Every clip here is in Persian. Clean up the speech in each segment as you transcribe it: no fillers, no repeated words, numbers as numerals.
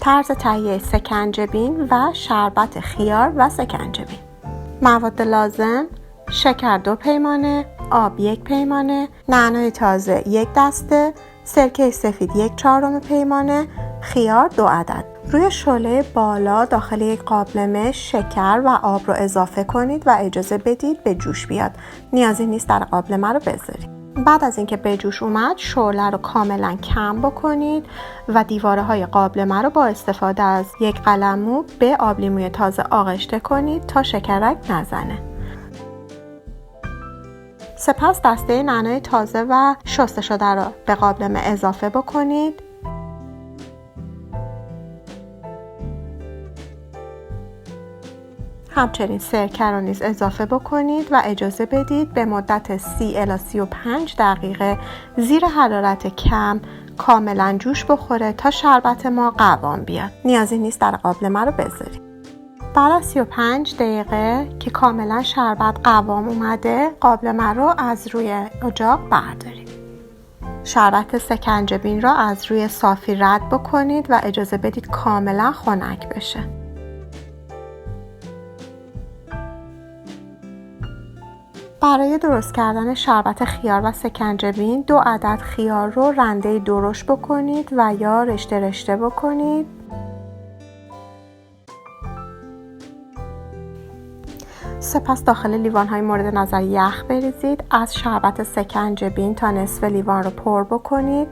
طرز تهیه سکنجبین و شربت خیار و سکنجبین. مواد لازم: شکر 2 پیمانه، آب 1 پیمانه، نعنای تازه 1 دسته، سرکه سفید 1/4 پیمانه، خیار 2 عدد. روی شعله بالا داخل یک قابلمه شکر و آب رو اضافه کنید و اجازه بدید به جوش بیاد. نیازی نیست در قابلمه رو بذارید. بعد از اینکه به جوش اومد شعله رو کاملا کم بکنید و دیواره های قابلمه رو با استفاده از یک قلممو به آب لیموی تازه آغشته کنید تا شکرک نزنه. سپس دسته نعنای تازه و شسته شده رو به قابلمه اضافه بکنید. همچنین سرکه رو نیز اضافه بکنید و اجازه بدید به مدت 30 الی 35 دقیقه زیر حرارت کم کاملا جوش بخوره تا شربت ما قوام بیاد. نیازی نیست در قابلمه رو بذارید. بعد از 35 دقیقه که کاملا شربت قوام اومده، قابلمه رو از روی اجاق بردارید. شربت سکنجبین را از روی صافی رد بکنید و اجازه بدید کاملا خنک بشه. برای درست کردن شربت خیار و سکنجبین 2 عدد خیار رو رنده درشت بکنید و یا رشته رشته بکنید. سپس داخل لیوان‌های مورد نظر یخ بریزید. از شربت سکنجبین تا نصف لیوان رو پر بکنید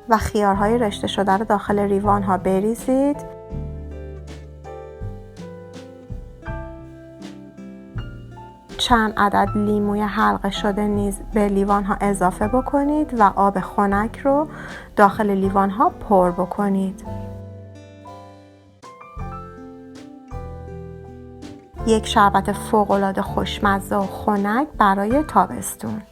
و خیارهای رشته شده رو داخل لیوان‌ها بریزید. چند عدد لیموی حلقه شده نیز به لیوان ها اضافه بکنید و آب خنک رو داخل لیوان ها پر بکنید. یک شربت فوق‌العاده خوشمزه و خنک برای تابستون.